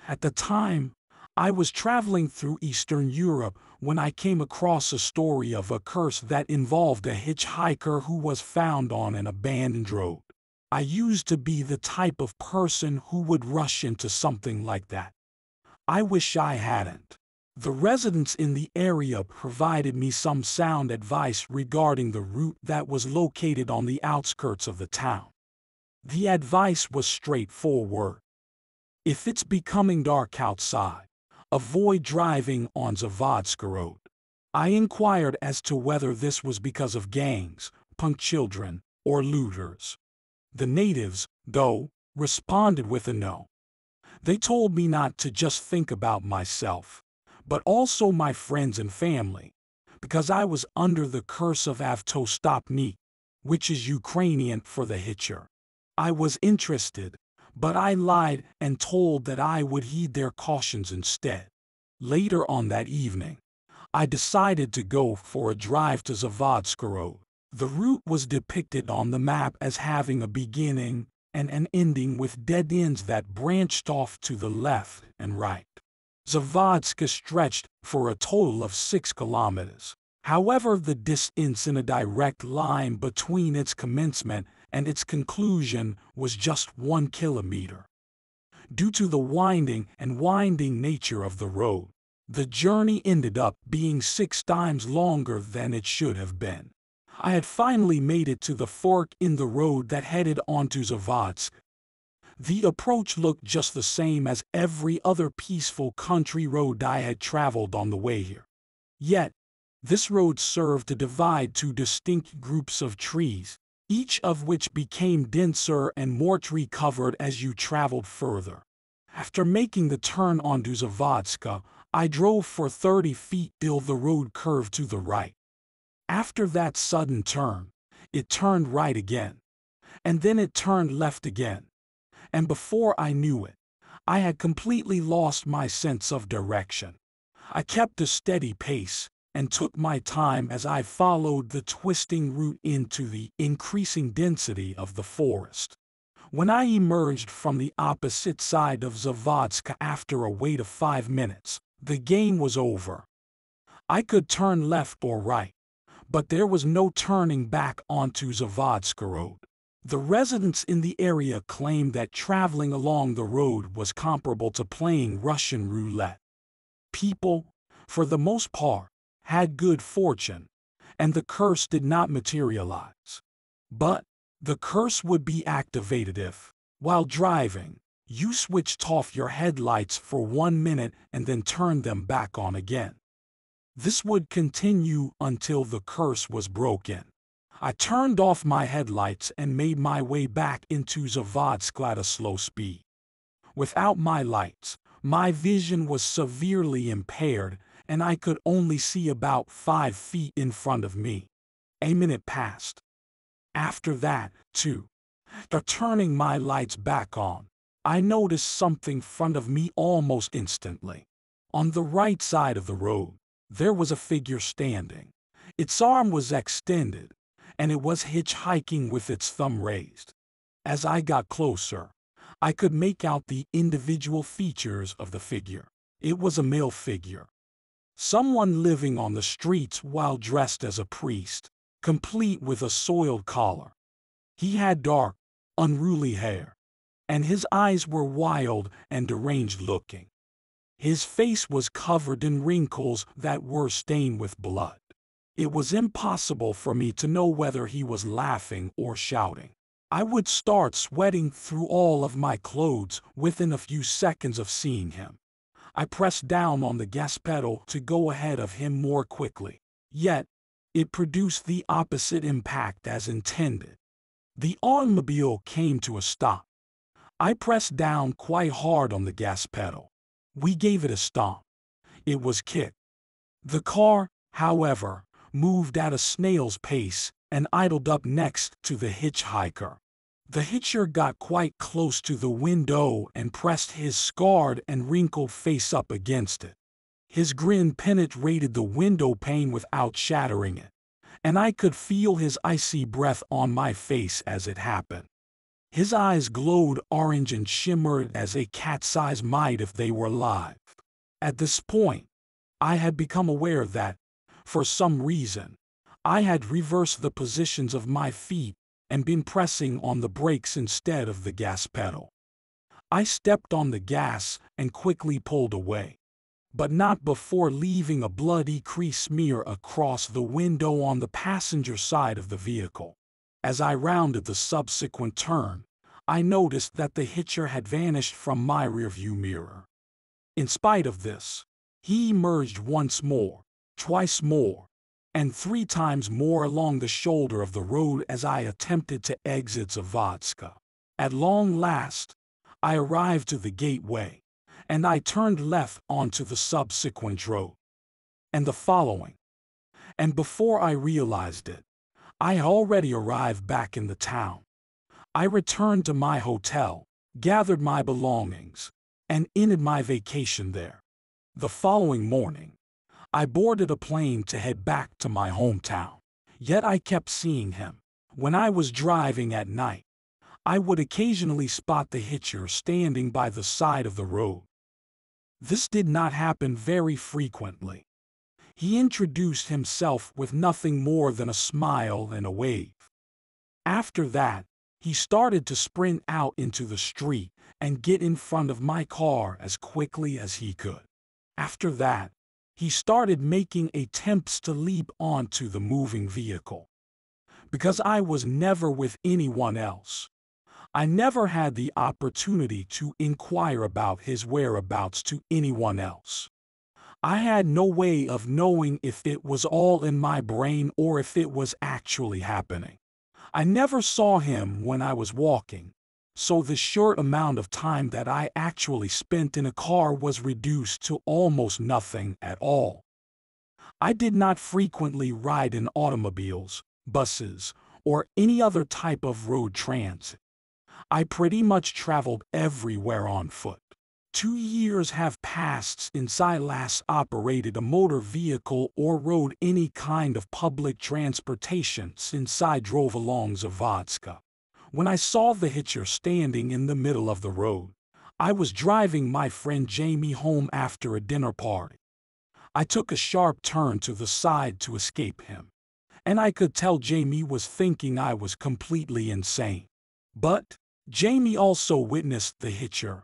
At the time, I was traveling through Eastern Europe when I came across a story of a curse that involved a hitchhiker who was found on an abandoned road. I used to be the type of person who would rush into something like that. I wish I hadn't. The residents in the area provided me some sound advice regarding the route that was located on the outskirts of the town. The advice was straightforward. If it's becoming dark outside, avoid driving on Zavodska Road. I inquired as to whether this was because of gangs, punk children, or looters. The natives, though, responded with a no. They told me not to just think about myself, but also my friends and family, because I was under the curse of Avtostopnik, which is Ukrainian for the hitcher. I was interested, but I lied and told that I would heed their cautions instead. Later on that evening, I decided to go for a drive to Zavodska Road. The route was depicted on the map as having a beginning and an ending with dead ends that branched off to the left and right. Zavodska stretched for a total of 6 kilometers. However, the distance in a direct line between its commencement and its conclusion was just 1 kilometer. Due to the winding nature of the road, the journey ended up being 6 times longer than it should have been. I had finally made it to the fork in the road that headed onto Zavodsk. The approach looked just the same as every other peaceful country road I had traveled on the way here. Yet, this road served to divide 2 distinct groups of trees, each of which became denser and more tree-covered as you traveled further. After making the turn onto Zavodska, I drove for 30 feet till the road curved to the right. After that sudden turn, it turned right again, and then it turned left again. And before I knew it, I had completely lost my sense of direction. I kept a steady pace and took my time as I followed the twisting route into the increasing density of the forest. When I emerged from the opposite side of Zavodska after a wait of 5 minutes, the game was over. I could turn left or right, but there was no turning back onto Zavodska Road. The residents in the area claimed that traveling along the road was comparable to playing Russian roulette. People, for the most part, had good fortune, and the curse did not materialize. But the curse would be activated if, while driving, you switched off your headlights for 1 minute and then turned them back on again. This would continue until the curse was broken. I turned off my headlights and made my way back into Zavodsk at a slow speed. Without my lights, my vision was severely impaired, and I could only see about 5 feet in front of me. A minute passed. After that, too, after turning my lights back on, I noticed something in front of me almost instantly. On the right side of the road, there was a figure standing. Its arm was extended, and it was hitchhiking with its thumb raised. As I got closer, I could make out the individual features of the figure. It was a male figure. Someone living on the streets while dressed as a priest, complete with a soiled collar. He had dark, unruly hair, and his eyes were wild and deranged looking. His face was covered in wrinkles that were stained with blood. It was impossible for me to know whether he was laughing or shouting. I would start sweating through all of my clothes within a few seconds of seeing him. I pressed down on the gas pedal to go ahead of him more quickly. Yet, it produced the opposite impact as intended. The automobile came to a stop. I pressed down quite hard on the gas pedal. We gave it a stomp. It was kicked. The car, however, moved at a snail's pace and idled up next to the hitchhiker. The hitcher got quite close to the window and pressed his scarred and wrinkled face up against it. His grin penetrated the window pane without shattering it, and I could feel his icy breath on my face as it happened. His eyes glowed orange and shimmered as a cat's eyes might if they were alive. At this point, I had become aware that, for some reason, I had reversed the positions of my feet and been pressing on the brakes instead of the gas pedal. I stepped on the gas and quickly pulled away, but not before leaving a bloody crease smear across the window on the passenger side of the vehicle. As I rounded the subsequent turn, I noticed that the hitcher had vanished from my rearview mirror. In spite of this, he emerged once more, twice more, and 3 times more along the shoulder of the road as I attempted to exit Zavodska. At long last, I arrived to the gateway, and I turned left onto the subsequent road. And the following. And before I realized it, I had already arrived back in the town. I returned to my hotel, gathered my belongings, and ended my vacation there. The following morning, I boarded a plane to head back to my hometown. Yet I kept seeing him. When I was driving at night, I would occasionally spot the hitcher standing by the side of the road. This did not happen very frequently. He introduced himself with nothing more than a smile and a wave. After that, he started to sprint out into the street and get in front of my car as quickly as he could. After that, he started making attempts to leap onto the moving vehicle. Because I was never with anyone else, I never had the opportunity to inquire about his whereabouts to anyone else. I had no way of knowing if it was all in my brain or if it was actually happening. I never saw him when I was walking, so the short amount of time that I actually spent in a car was reduced to almost nothing at all. I did not frequently ride in automobiles, buses, or any other type of road transit. I pretty much traveled everywhere on foot. 2 years have passed since I last operated a motor vehicle or rode any kind of public transportation since I drove along Zavodska. When I saw the hitcher standing in the middle of the road, I was driving my friend Jamie home after a dinner party. I took a sharp turn to the side to escape him, and I could tell Jamie was thinking I was completely insane. But Jamie also witnessed the hitcher.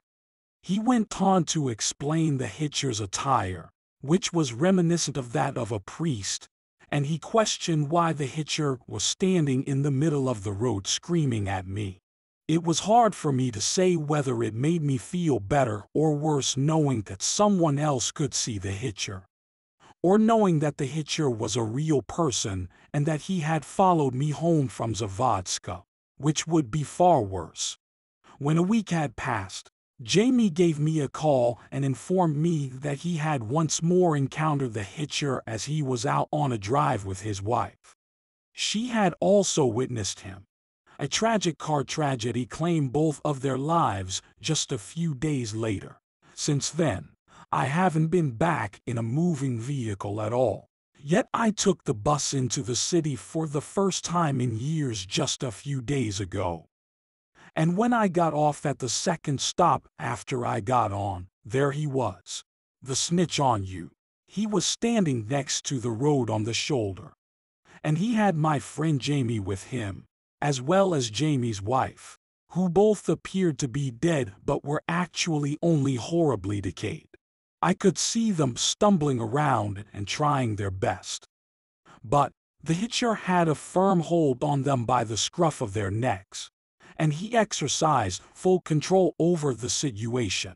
He went on to explain the hitcher's attire, which was reminiscent of that of a priest, and he questioned why the hitcher was standing in the middle of the road screaming at me. It was hard for me to say whether it made me feel better or worse knowing that someone else could see the hitcher, or knowing that the hitcher was a real person and that he had followed me home from Zavodska, which would be far worse. When a week had passed, Jamie gave me a call and informed me that he had once more encountered the hitcher as he was out on a drive with his wife. She had also witnessed him. A tragic car tragedy claimed both of their lives just a few days later. Since then, I haven't been back in a moving vehicle at all. Yet I took the bus into the city for the first time in years just a few days ago. And when I got off at the second stop after I got on, there he was. The snitch on you. He was standing next to the road on the shoulder. And he had my friend Jamie with him, as well as Jamie's wife, who both appeared to be dead but were actually only horribly decayed. I could see them stumbling around and trying their best. But the hitcher had a firm hold on them by the scruff of their necks, and he exercised full control over the situation.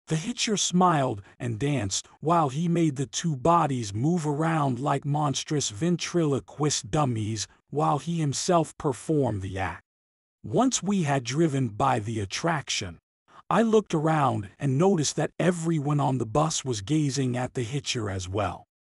The hitcher smiled and danced while he made the two bodies move around like monstrous ventriloquist dummies while he himself performed the act. Once we had driven by the attraction, I looked around and noticed that everyone on the bus was gazing at the hitcher as well.